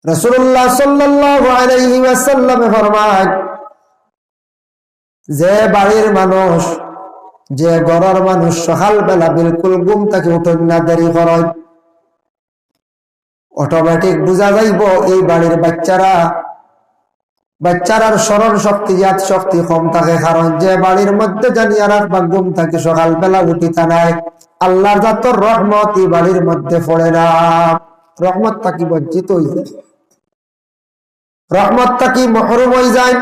রাসূলুল্লাহ সাল্লাল্লাহু আলাইহি ওয়াসাল্লাম ফরমায়, যে বাড়ির মানুষ, যে ঘরের মানুষ সকালবেলা বিলকুল ঘুম থেকে উঠেন না, দেরি করেন, অটোমেটিক বোঝা যাইব এই বাড়ির বাচ্চারার স্মরণ শক্তি, ইয়াদ শক্তি কম থাকে। কারণ যে বাড়ির মধ্যে জানিয়ে রাখবা ঘুম থাকে সকালবেলা উঠিতা নাই, আল্লাহর জাতর রহমত এই বাড়ির মধ্যে পড়ে না। রহমত থাকি বঞ্চিত হয়ে যায়, রহমত থাকি মহরুম হয়ে যায়।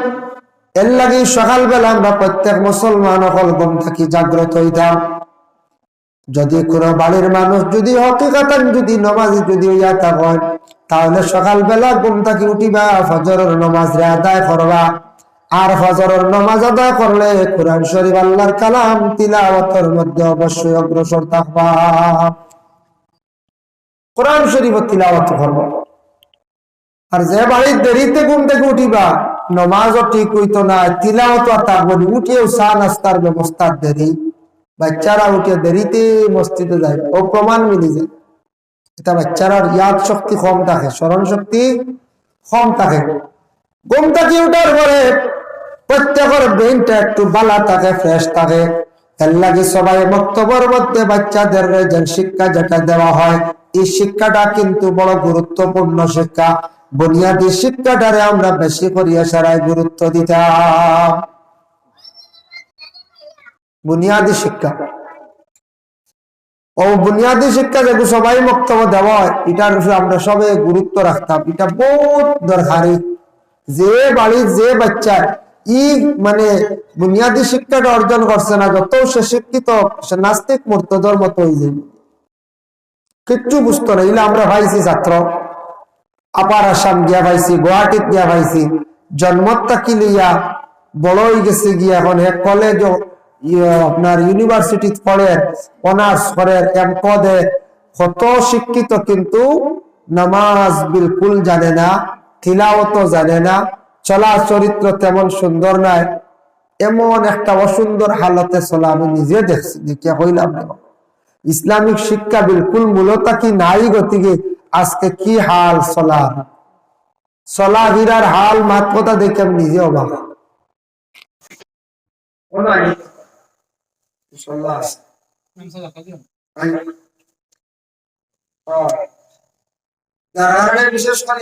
এর লাগে সকালবেলা আমরা প্রত্যেক মুসলমান হল ঘুম থাকি জাগ্রত হইতাম। যদি কোনো বাড়ির মানুষ যদি হকিকাতান যদি নামাজি যদি হইয়া থাকেন, তাহলে সকালবেলা ঘুম থাকি উঠিবা, ফজরের নামাজ আদায় করবা। আর ফজরের নামাজ আদায় করলে কোরআন শরীফ আল্লাহর কালাম তিলাওয়াতের মধ্যে অবশ্যই অগ্রসর থাকবা। কোরআন শরীফ তিলাওয়াত করবা। আর যে বাড়ির দেরিতে ঘুম থেকে উঠিবা, নামাজও ঠিক হইতো না, তিলাওয়াত আর থাকবো না, উঠেও চা নাস্তার ব্যবস্থার দেরি, বাচ্চারা উঠে দেরিতে মসজিদে যায়, ও প্রমাণ মিলি যায়। এটা বাচ্চারা ইয়াদ শক্তি কম থাকে, স্মরণ শক্তি কম থাকে। ঘুম থেকে উঠার পরে প্রত্যেকের ব্রেনটা একটু বালা থাকে, ফ্রেশ থাকে। এর লাগে সবাই বক্তব্যের মধ্যে বাচ্চাদের যে শিক্ষা যেটা দেওয়া হয়, এই শিক্ষাটা কিন্তু বড় গুরুত্বপূর্ণ শিক্ষা। বুনিয়াদী শিক্ষাটারে আমরা বেশি করিয়া সারাই গুরুত্ব দিতাম। বুনিয়াদী শিক্ষা, ও বুনিয়াদী শিক্ষা যেগুলো সবাই বক্তব্য দেওয়া হয়, এটার উপরে আমরা সবাই গুরুত্ব রাখতাম। এটা বহুত দরকারি। যে বাড়ির যে বাচ্চা ই মানে বুনিয়াদী শিক্ষাটা অর্জন করছে না, যত সে শিক্ষিত, সে নাস্তিক মুর্তদের মতো হয়ে যাবে, কিচ্ছু বুঝতো না। এগুলো আমরা পাইছি ছাত্র, আপার আসাম গিয়া পাইছি, গুয়াহাটিত গিয়া পাইছি, জন্মতা কি লইয়া বড় হয়ে গেছে গিয়া এখন এক কলেজ আপনার ইউনিভার্সিটি পড়ে, অনার্স করে, এম পদে, কত শিক্ষিত, কিন্তু নামাজ বিলকুল জানে না, তিলাওয়াত জানে না, চলা চরিত্র তেমন সুন্দর নাই। এমন একটা অসুন্দর হালতে চলা আমি নিজে দেখছি, দেখিয়া হইলাম না। ইসলামিক শিক্ষা বিলকুল মূলত কি নাই গতিকে আজকে কি হাল চলা হীরার হাল মাত্রতা দেখে আমি নিজে অবাক। বিশেষ করে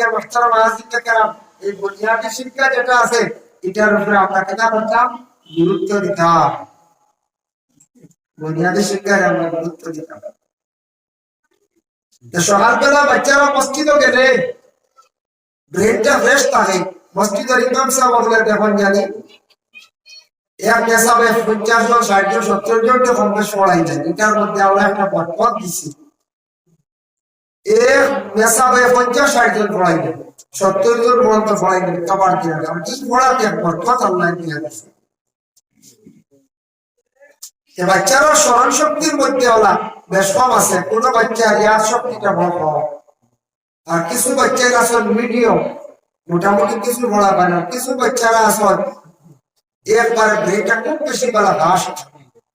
এই বুনিয়াদী শিক্ষা যেটা আছে, এটার উপরে আমরা কেনা করতাম, গুরুত্ব দিতাম। বুনিয়াদী শিক্ষায় আমরা গুরুত্ব দিতাম। সকালবেলা বাচ্চারা মসজিদে গেলে ব্রেনটা ফ্রেশ থাকে। মসজিদের ইমাম সাহেব বলে দেখুন জানি এক মেসাবে 50 জন 60 জন 70 জনকে কম বেশ পড়াই যায়। এটার মধ্যে আমরা একটা পথ দিছি, এক মেসাবে 50-60 জন পড়াই যায়, 70 জন পর্যন্ত পড়াই যায়। খাবার দিয়ে কি পড়াতে একবার কথা আল্লাহ দিয়ে গেছে। বাচ্চারা স্মরণ শক্তির মধ্যে ওলা বেশ কম আছে, কোন বাচ্চা ইয়াদ শক্তিটা বড় কম, আর কিছু বাচ্চার আসল মিডিয়াম, মোটামুটি কিছু পড়া পায় না। কিছু বাচ্চারা আসল একবার ব্রেনটা খুব বেশি বলা ঘাস,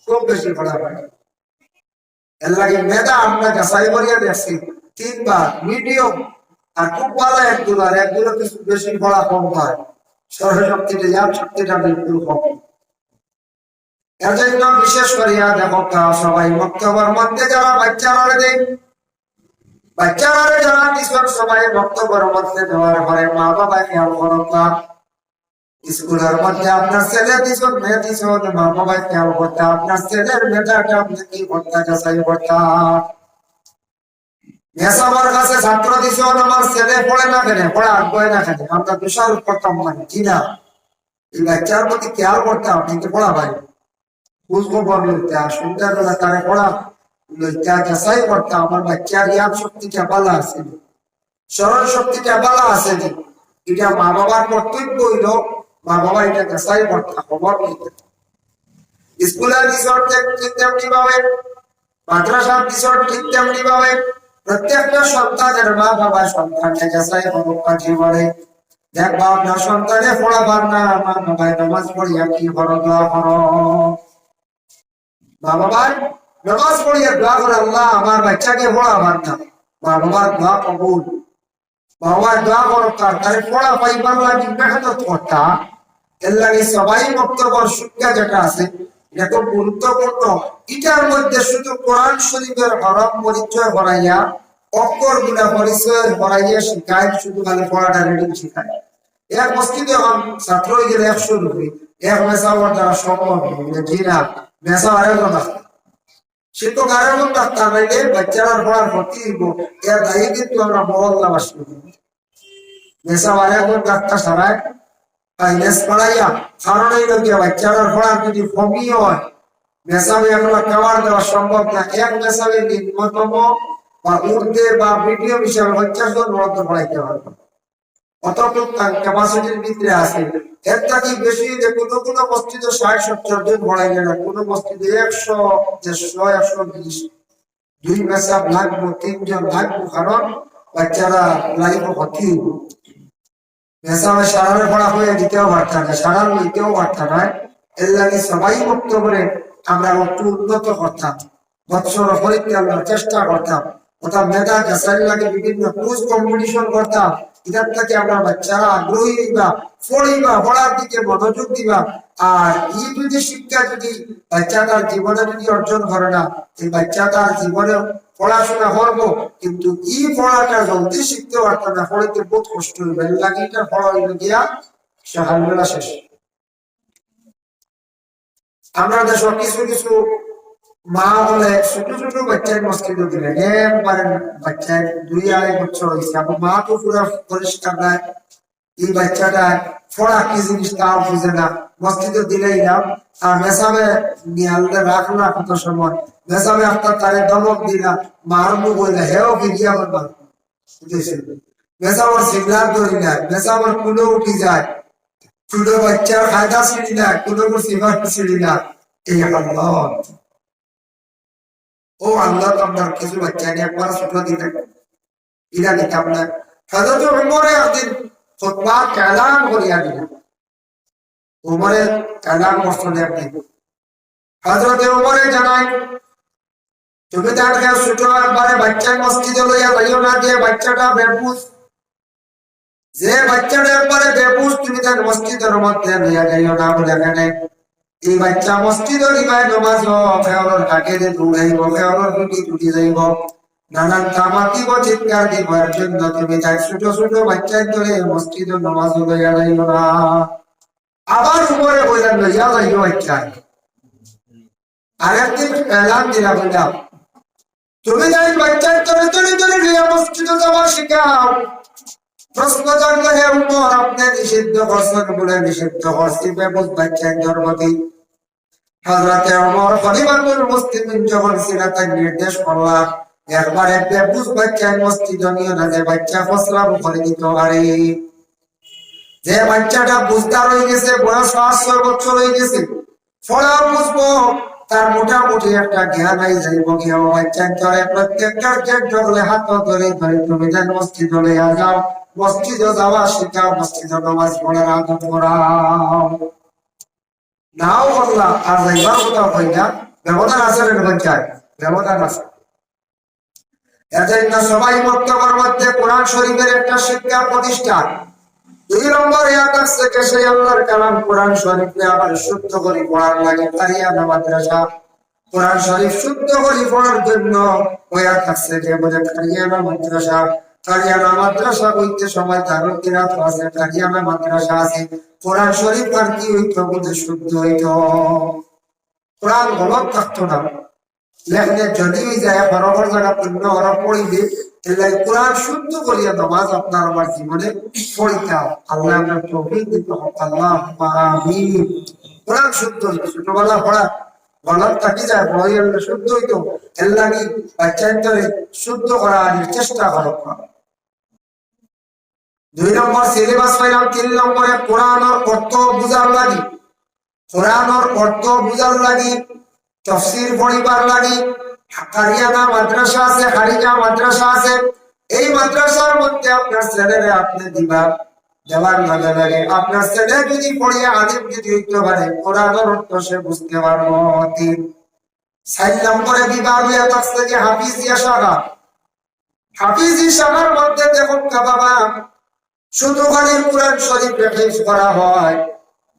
খুব বেশি পড়া পায় না। এর লাগে মেধা আমরা যাচাই করিয়া দেখছি 3 বার মিডিয়াম, আর খুব ভালো একগুলো কিছু বেশি পড়া কম হয়, স্মরণ শক্তিটা ইয়াদ শক্তিটা বিলকুল কম। এর জন্য বিশেষ করিয়া দেখো সবাই বক্তব্যের মধ্যে যারা বাচ্চারা দেয়, বাচ্চারা যারা কিশোর সবাই বক্তব্যের মধ্যে দেওয়ার পরে মা বাবা খেয়াল করো না। স্কুলের মধ্যে আপনার ছেলে দিচ্ছেন, মেয়ে দিচ্ছেন, মা বাবা খেয়াল করতে আপনার ছেলের মেধাটা আপনি কি করতে যাচাই করতাম। মেসাবার কাছে ছাত্র দিচ্ছেন, আমার ছেলে পড়ে না কেন, পড়ে আগ্রহ না কেন, আমরা দোষারোপ করতাম মানে কি না। এই বাচ্চার প্রতি খেয়াল করতাম, কিন্তু পড়া ভাই খোঁজখবর লইতে, সন্ধ্যাবেলা তারা পড়া লইতে যাচাই করতাম আমার বাচ্চার ইয়াদ শক্তিটা ভালো আছে, স্মরণ শক্তিটা ভালো আছে। এটা মা বাবার কর্তব্য হইল, মা বাবা এটা যাচাই করতাম, খবর নিতে। স্কুলের রিসোর্ট ঠিক তেমনি ভাবে, মাদ্রাসার রিসোর্ট ঠিক তেমনি ভাবে প্রত্যেকটা সন্তানের মা বাবা সন্তানকে যাচাই পাঠি বলে, দেখবা আপনার সন্তানে পড়াবার না, মা বাবায় নামাজ পড়িয়া কি করো, দোয়া করো। মা বাবার নামাজ পড়িয়া দোয়া করে, আল্লাহ আমার বাচ্চাকে পড়াবার না, মা বাবার দোয়া কবুল। বাবা দোয়া করতাম তারে পড়া পাইবার লাগি মেহনত করতা এর লাগে সবাই বক্তব্য শিক্ষা যেটা আছে এটা খুব গুরুত্বপূর্ণ। এটার মধ্যে শুধু কোরআন শরীফের হরফ পরিচয় করাইয়া অক্ষর গুলা পরিচয় করাইয়া শিখায়, শুধু খালি পড়াটা রেডিং শিখায়। এক মসজিদে এখন ছাত্র হয়ে গেলে 100 রুপি, এক মেসাওয়ার দ্বারা সম্ভব জিনা মেসা আরেকজন ডাক্তার, সে তো আরেকজন ডাক্তার নাইলে বাচ্চারা পড়ার ক্ষতি হইব, এর দায়ী কিন্তু আমরা মহল্লাবাসী। মেসা আরেকজন ডাক্তার ছাড়াই ফাইন্যান্স পড়াইয়া কারণ এই লোকে বাচ্চারা পড়ার যদি কমই হয় মেসাবে এগুলো কভার দেওয়া সম্ভব না। এক মেসাবে নিম্নতম বা উর্দে বা ভিডিও হিসাবে 50 জন বরাদ্দ পড়াইতে পারবে, অতটুক ক্যাপাসিটির ভিতরে আছে। এর থেকে বেশি যে কোনো মসজিদে 60-70 জন পড়াইলে না, কোনো মসজিদে 100, 150, 120 দুই মেসাব লাগবো, 3 জন লাগবো, কারণ বাচ্চারা লাইফ ক্ষতি হইব। মেসাবে সারারে পড়া হয়ে দিতেও পারত না, সারার লইতেও পারত না। এর লাগে সবাই মুক্ত করে আমরা একটু উন্নত করতাম, বৎসর পরীক্ষা আমরা চেষ্টা করতাম, অর্থাৎ মেধা কাছারি লাগে বিভিন্ন কুইজ কম্পিটিশন করতাম। এটার থেকে আমরা বাচ্চারা আগ্রহী হইবা, পড়িবা, পড়ার দিকে মনোযোগ দিবা। আর এই যদি শিক্ষা যদি বাচ্চাটার জীবনে যদি অর্জন করে না, এই বাচ্চাটার জীবনে পড়াশোনা করবো কিন্তু এই পড়াটা জলদি শিখতে পারতো না, পড়িতে বহুত কষ্ট হইবে। লাগে এটা পড়া হইল গিয়া সকালবেলা শেষ। আমরা দেশ কিছু কিছু মা বলে ছোট ছোট বাচ্চার মসজিদে দিলেন, একবারে বাচ্চার 2-2.5 বছর হয়েছে, আমার মা তো পুরো পরিষ্কার নাই, এই বাচ্চাটা পড়া কি জিনিস তাও বুঝে না, মসজিদে দিলেই না। আর মেসাবে নিয়ে রাখলো কত সময়, মেসাবে আপনার তারে দমক দিলা মার মুখ হইলে হেও ফিরিয়ে আমার মা মেসাবর সিগনাল ধরি না, মেসাবর কুলো উঠি যায়, ছোট বাচ্চার ফায়দা ছিড়ি না, কুলো সিবার ছিড়ি না। এই আল্লাহ, ও আল্লাহ তো আপনার কিছু বাচ্চা নিয়ে একবার ছোট দিতে ইরা নিতাম না। হযরত উমরে একদিন খুতবা কালাম করিয়া দিলেন, উমরে কালাম করছেন আপনি। হযরত উমরে জানাই তুমি তাকে ছোট একবারে বাচ্চা মসজিদে লইয়া যাইও না, দিয়ে বাচ্চাটা বেবুজ, যে বাচ্চাটা একবারে বেবুজ তুমি তার মসজিদের মধ্যে লইয়া যাইও না বলে এখানে এই বাচ্চা মসজিদের ইমাম নামাজ ফেওরর কাকে দে দৌড়াইব, ফেওরর টুটি যাইব, নানান তামাক দিব, চিৎকার দিব, এর জন্য তুমি তাই ছোট ছোট বাচ্চার ধরে মসজিদের নামাজ লইয়া যাইব না। আবার উপরে বললেন লইয়া যাইব বাচ্চা। আরেকদিন এলান দিলা বললাম তুমি তাই বাচ্চার ধরে ধরে ধরে লইয়া মসজিদে যাওয়া শিখাও। প্রশ্ন জানলে হে উমর আপনি নিষিদ্ধ করছেন বলে নিষিদ্ধ করছি বেবুজ বাচ্চার ধর্মকে। হযরতে ওমর খলিফাতুল মুসলিমিন যখন ছিলেন তাই নির্দেশ করলাম একবারে বেবুজ বাচ্চার মসজিদে নিয়ে না, যে বাচ্চা ফসলা করে দিতে পারে, যে বাচ্চাটা বুঝদার হয়ে গেছে, বয়স 5-6 বছর হয়ে গেছে, ফলা বুঝবো, তার মোটামুটি একটা জ্ঞান হয়ে যাইব, গিয়ে বাচ্চার ধরে প্রত্যেকটার যে ধরলে হাত ধরে ধরে তুমি যেন মসজিদে লইয়া যাও, মসজিদে যাওয়া শিখাও, মসজিদে নামাজ পড়ার আদত করাও। নাও বললা আর যাইবার কথা হয় না, ব্যবধান আছে রে বাচ্চায়, ব্যবধান আছে। এজন্য সবাই বক্তব্যের মধ্যে কোরআন শরীফের একটা শিক্ষা প্রতিষ্ঠান। 2 নম্বর ইয়াদ আছে কে সেই আল্লাহর কালাম কোরআন শরীফে আবার শুদ্ধ করে পড়ার লাগে কারিয়ানা মাদ্রাসা। কোরআন শরীফ শুদ্ধ করে পড়ার জন্য ওয়াদ আছে যে বলে কারিয়ানা মাদ্রাসা। কারিয়ানা মাদ্রাসা হইতে সময় দারুল কিরাত আছে, কারিয়ানা মাদ্রাসা আছে। কোরআন শরীফ আর কি হইতো বুঝে শুদ্ধ হইতো, কোরআন গলত থাকতো না, লেখলে যদি যায় বরাবর জায়গা পূর্ণ হরফ পড়িবে, তাহলে কোরআন শুদ্ধ করিয়া নামাজ আপনার আমার জীবনে পড়িতে হবে। আল্লাহ আমরা তৌফিক দিতে হবে, আল্লাহুম্মা আমিন। কোরআন শুদ্ধ ছোটবেলা পড়া গলত থাকি যায়, বড় হইলে শুদ্ধ হইতো, এর লাগি বাচ্চাদের শুদ্ধ করার চেষ্টা করো। 2 নম্বর সিলেবাস পাইলাম। 3 নম্বরে কোরআনের অর্থ বুঝার লাগি, কোরআনের অর্থ বুঝার লাগি তাফসীর পড়িবার লাগি কারিয়ানা মাদ্রাসা আছে, খারিজা মাদ্রাসা আছে। এই মাদ্রাসার মধ্যে আপনার ছেলেরে আপনি দিবা, দেওয়ার লাগে লাগে আপনার ছেলে যদি পড়িয়া আলিম যদি হইতে পারে, কোরআনের অর্থ সে বুঝতে পারবো। 4 নম্বরে বিভাগীয় তাফসীর হাফিজিয়া শাখা, হাফিজি সামার মধ্যে দেখুন বাবা, শুধু খালি কোরআন শরীফ হিফজ করা হয়,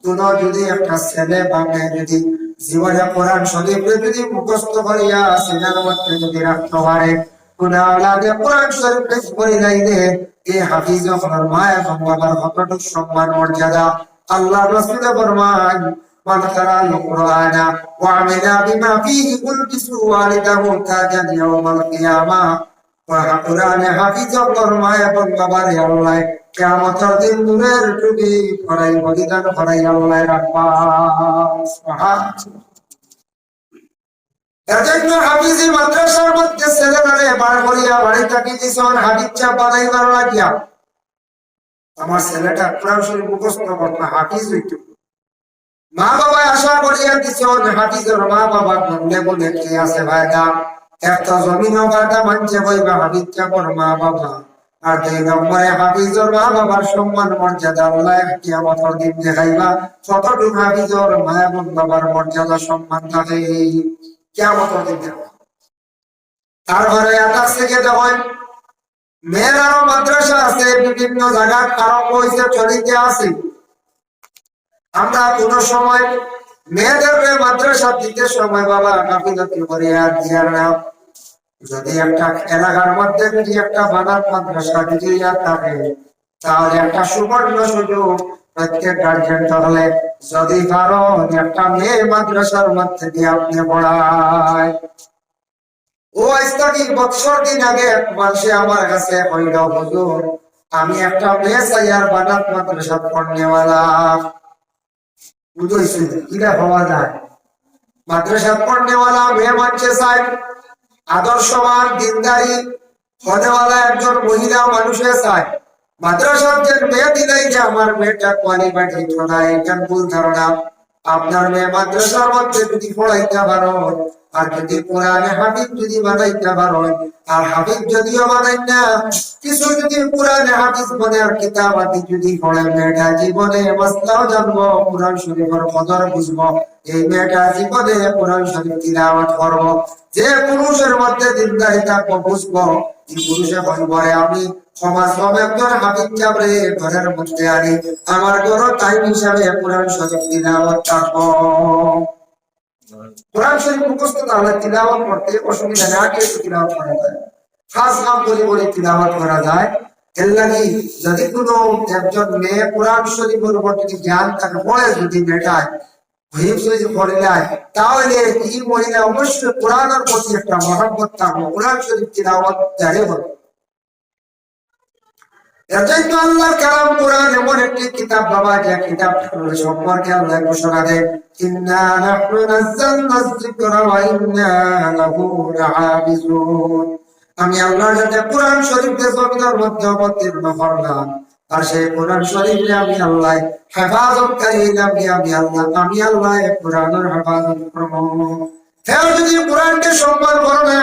কোন যদি একটা ছেলে বা মেয়ে যদি জীবনে কোরআন শরীফ যদি মুখস্থ করিয়া সিনার মধ্যে যদি রাখতে পারে, কোন আওলাদে কোরআন শরীফ হিফজ করে যাইলে এই হাফিজ হওয়ার মা এবং বাবার কতটুকু সম্মান মর্যাদা। আল্লাহ রাসূল ফরমান, মান কারাল কুরআনা ওয়া আমিলা বিমা ফীহি কুলবিসু ওয়ালিদাহু তাজান ইয়াউমাল কিয়ামা। কোরআনে হাফিজ হওয়ার মা এবং বাবার আল্লাহ কিয়ামতের দিন নূরের টুপি পরাই বলিদান করাই আল্লাহ রাখবা। সুবহানাল্লাহ। এজন্য হাফিজি মাদ্রাসার মধ্যে ছেলেরারে বার করিয়া বাড়ি থাকি দিছেন হাফিজ চা বানাইবার লাগিয়া। আমার ছেলেটা কোরআন শরীফ মুখস্থ করতে হাফিজ হইতো, মা বাবা আশা করিয়া দিছেন হাফিজের মা বাবা বললে বলে কি আছে ভাইটা, একটা জমিনও কাটা মানছে কইবা হাফিজ চা কর মা বাবা। আর 2 নম্বরে হাফিজের মা বাবার সম্মান মর্যাদা আল্লাহ কিয়ামতের দিন দেখাইবা, কতটুকু হাফিজের মা এবং বাবার মর্যাদা সম্মান থাকে কিয়ামতের দিন দেখাইবা। তারপরে আকাশ থেকে দেখেন মেয়েরারও মাদ্রাসা আছে বিভিন্ন জায়গায়, কারো পয়সা চলিতে আছে। আমরা কোন সময় মেয়েদের মাদ্রাসা দিতে সময় বাবা গাফিলতি করে আর দিয়ার না। যদি একটা এলাকার মধ্যে যদি একটা বানাত মাদ্রাসা যদি থাকে, তাহলে একটা সুবর্ণ সুযোগ প্রত্যেক গার্জেন তাহলে যদি পারো একটা মেয়ে মাদ্রাসার মধ্যে দিয়ে আপনি পড়ায়। ও আজকে বছর দিন আগে এক মানুষে আমার কাছে কইল, হুজুর আমি একটা মেয়ে চাই আর বানাত মাদ্রাসা পড়নেওয়ালা। বুঝেছি কিনা হওয়া যায়, মাদ্রাসা পড়নেওয়ালা মেয়ে মানছে চাই, আদর্শবান দিনদারি হনেওয়ালা একজন মহিলা মানুষে চায়। মাদ্রাসার যে মেয়ে দিলাই যে আমার মেয়েটা কোয়ালিফাইড না, এটা ভুল ধারণা। আপনার মেয়ে মাদ্রাসার মধ্যে যদি পড়াইতে পারো, আর যদি কোরআনে হাফিজ যদি বানাইতে পারো, আর হাফিজ যদিও বানাই না, কিছু যদি কোরআনে হাফিজ বনে আর কিতাব আদি যদি পড়ে, মেয়েটা জীবনে মাসলাও জানবো, কোরআন শরীফের কদর বুঝবো। এই মেয়েটা জীবনে কোরআন শরীফ তিলাওয়াত করবো। যে পুরুষের মধ্যে দিনদারি থাকবো বুঝবো, এই পুরুষে বলে আমি সমাজ একজন হাফিজ চাবরে ঘরের মধ্যে আনি, আমার কোনো টাইম হিসাবে কোরআন শরীফ তিলাওয়াত থাকবো। কোরআন শরীফ মুখস্থ তাহলে তিলাওয়াত করতে অসুবিধা নেই, আগে তিলাওয়াত করা যায়, খাস নাম বলে বলে তিলাওয়াত করা যায়। এর লাগি যদি কোনো একজন মেয়ে কোরআন শরীফের উপর যদি জ্ঞান তাকে পড়ে, যদি মেটায় তাহলে এই মহিলা অবশ্যই কোরআনের প্রতি একটা মহব্বত থাকবে, কোরআন শরীফ তিলাওয়াত জারি হবে। এটাই তো আল্লাহর কালাম কোরআন এমন একটি কিতাব বাবা, যে কিতাব সম্পর্কে আল্লাহ ঘোষণা দেন, ইন্না নাহনু নাযালনা যিকরা ওয়া ইন্না লাহু লাহাফিজুন। আমি আল্লাহর সাথে কোরআন শরীফকে জমিনের মধ্যে অবতীর্ণ করলাম, আর সেই কোরআন শরীফে আমি আল্লাহ হেফাজতকারী আমি আল্লাহ কোরআনের হেফাজত করব। কেউ যদি কোরআনকে সম্মান করো না,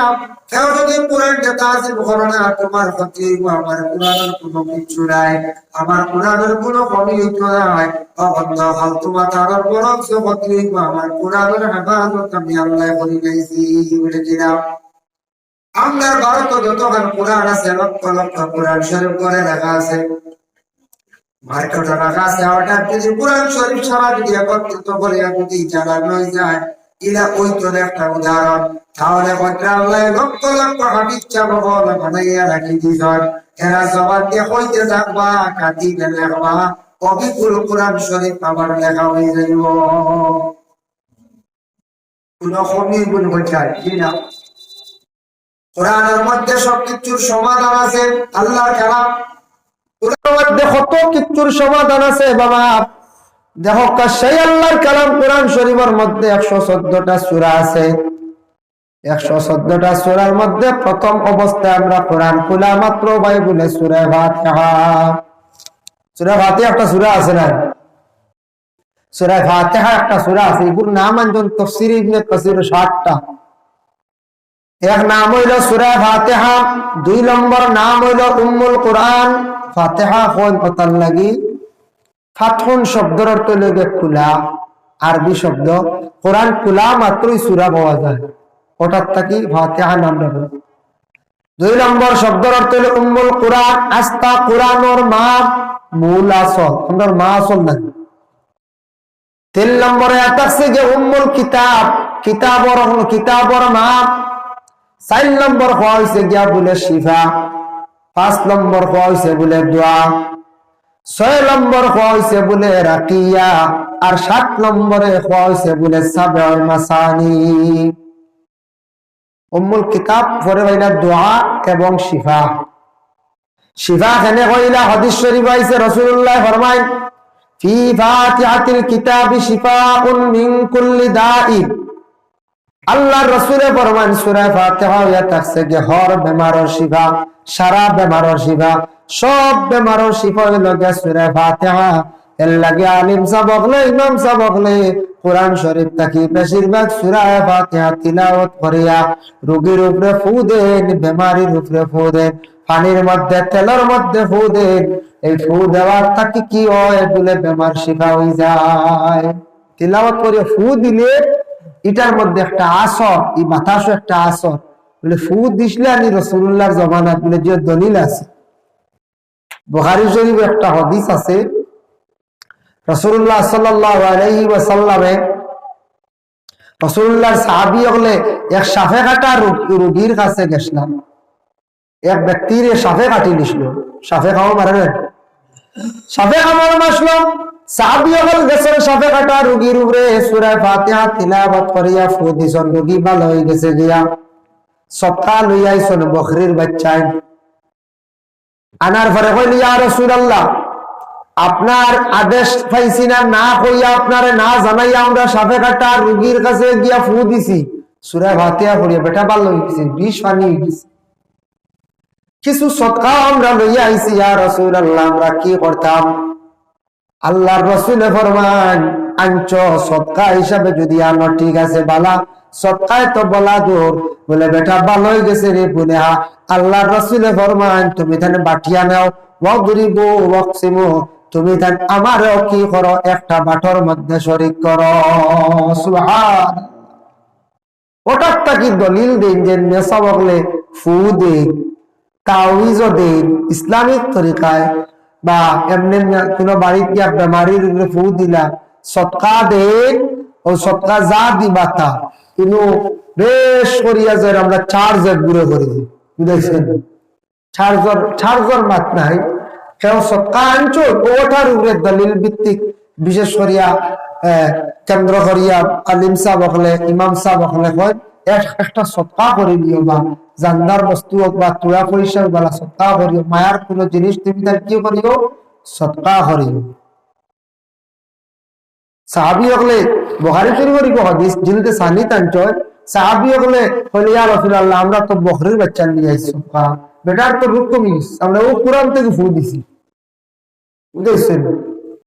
কেউ যদি কোরআনকে তাজিম করো না, তোমার ক্ষতি হইব। আমার কোরআনের কোনো কিছু নাই, আমার কোরআনের কোনো কমি হইতো নাই, অবন্ধ ফালতু মাথার বরং ক্ষতি হইব। আমার কোরআনের হেফাজত আমি আল্লাহ করে গেছি বলে কিনা। আমার ভারত যতক্ষণ কোরআন আছে, লক্ষ লক্ষ কোরআন শরীফ করে রাখা আছে, মার্কেটে রাখা আছে। হঠাৎ যদি কোরআন শরীফ ছাড়া যদি একত্রিত করে যদি চালানো যায়, ইলা ওই তো একটা উদাহরণ। তাহলে আল্লাহ লক্ষ লক্ষ হাফিজ চাবল বানাইয়া রাখি দিছেন, এরা জবান দিয়ে কইতে থাকবা, কাটিতে লেখবা, অবিপুল কোরআন শরীফ আবার লেখা হয়ে যাইব। কোন কমি গুণ হইছে কি না? কোরআনের মধ্যে সবকিছুর সমাধান আছে, আল্লাহর কালাম কোরআনের মধ্যে কত কিছুর সমাধান আছে বাবা। দেখো সেই আল্লাহর কালাম কোরআন শরীফের মধ্যে 114টা সূরা আছে। 114টা সূরার মধ্যে প্রথম অবস্থায় আমরা কোরআন খোলা মাত্র বাইবেলে সূরা ফাতিহা। সূরা ফাতিহা একটা সূরা আছে না? সূরা ফাতিহা একটা সূরা আছে, এগুলোর নাম আনজন তাফসীর ইবনে কাসির 60টা। এক নাম হইল সূরা ফাতিহা, 2 নম্বর নাম হইল উম্মুল কোরআন। ফাতিহা কোন কথার লাগি? ফাতহুন শব্দের অর্থ লাগে খোলা, আরবি শব্দ। কোরআন খোলা মাত্রই সূরা পাওয়া যায়, ওটার থাকি ফাতিহা নাম রাখা। 2 নম্বর শব্দের অর্থ হলো উম্মুল কুরআন, আস্তা কুরআনের মা, মূল আসল, আমাদের মা আসল না। 3 নম্বরে আছে যে উম্মুল কিতাব, কিতাবর মা। 4 নম্বর হইছে গিয়া বলে শিফা। 5 নম্বর হইছে বলে দোয়া। 6 নম্বর হইছে বলে রাকিয়া। আর 7 নম্বরে হইছে বলে সাবউল মাসানি। উম্মুল কিতাব পরে হইলা দোয়া এবং শিফা। শিফা কেনে হইলা হাদিস শরীফ আইছে রাসূলুল্লাহ ফরমায় ফি ফাতিহাতিল কিতাবি শিফাউন মিন কুল্লি দাই। আল্লাহর রাসূলে ফরমান সূরা ফাতিহা ইয়া থাকছে যে হর বেমারর শিফা, সারা বেমারর শিফা, সব বেমারর শিফা হইলো গিয়া সূরা ফাতিহা। এর লাগে আলিম সাবকলে ইমাম সাবকলে কোরআন শরীফ থাকি বেশিরভাগ সূরা ফাতিহা তিলাওয়াত করিয়া রোগীর উপরে ফু দেন, বেমারির উপরে ফু দেন, পানির মধ্যে তেলের মধ্যে ফু দেন। এই ফু দেওয়ার থাকি কি হয় বলে বেমার শিফা হয়ে যায়। তিলাওয়াত করে ফু দিলে এটার মধ্যে একটা আসর, এই বাতাসও একটা আসর বলে ফু দিসলে আমি রাসূলুল্লাহর জমানাত বলে যে দলিল আছে। বুখারী শরীফে একটা হাদিস আছে, রাসূলুল্লাহ সাল্লাল্লাহু আলাইহি ওয়াসাল্লামে রাসূলুল্লাহর সাহাবী হলে এক সাফে কাটা রোগীর কাছে গেছলাম। এক ব্যক্তির সাফে কাটি নিছিল, সাফে খাওয়া মারে সাফে খাওয়া মাসলো। সাহাবী হল গেছেন সাফে কাটা রোগীর উপরে সূরা ফাতিহা তিলাওয়াত করিয়া ফু দিছেন, রোগী ভালো হয়ে গেছে গিয়া। সবকা লইয়া আইছেন বকরির বাচ্চায়। আনার পরে কইল ইয়া রাসূলুল্লাহ, আপনার আদেশ পাইছি না, না কইয়া আপনারে না জানাইয়া আমরা সাফে কাটা রোগীর কাছে গিয়া ফু দিছি, সূরা ফাতিহা পড়িয়া বেটা ভালো হয়ে গেছে, বিষ পানি হয়ে গেছে। কিছু সদকা আমরা লইয়া আইছি ইয়া রাসূলুল্লাহ, আমরা কি করতাম? আল্লাহর রাসূল ফরমান আনছ সদকা হিসাবে যদি আনো ঠিক আছে বালা, সদকায় তো বলা দূর বলে বেটা ভালো হয়ে গেছে রে বলে হা। আল্লাহর রাসূল ফরমান তুমি তানে বাটিয়া নাও, ওয়াদরিবু ওয়াকসিমু, তুমি তান আমারও কি করো একটা বাটর মধ্যে শরীক করো। সুবহান। ওটা কি দলিল দেন যে নেশা বগলে ফু দেন, তাওয়িজ দেন ইসলামিক তরিকায়, বা এমনি কোন বাড়িতে গিয়া বেমারির উপরে ফু দিলা, সদকা দেন ও সদকা যা দিবা তা কিন্তু বেশ করিয়া যে আমরা চার্জর ঘুরে করি, বুঝেছেন? চার্জর মাত নাই, কেউ সদকা আনছো ওটার উপরে দলিল ভিত্তিক বিশেষ করিয়া কেন্দ্র করিয়া আলিম সাহেব হলে ইমাম সাহেব হলে হয় একটা সদকা করে দিও, বা জান্দার বস্তু হোক বা তুলা পয়সা বলা সদকা করিও, মায়ার কোনো জিনিস তুমি তার কি করিও সদকা করিও। সাহাবী হলে বুখারী শরীফের হাদিস জিলদে সানি তানচয়, সাহাবী হলে কইলে ইয়া রাসূলুল্লাহ আমরা তো বকরির বাচ্চা নিয়ে আইছি, বেটার তো রূপ কমিস, আমরা ও কুরআন থেকে ফু দিছি, বুঝছেন?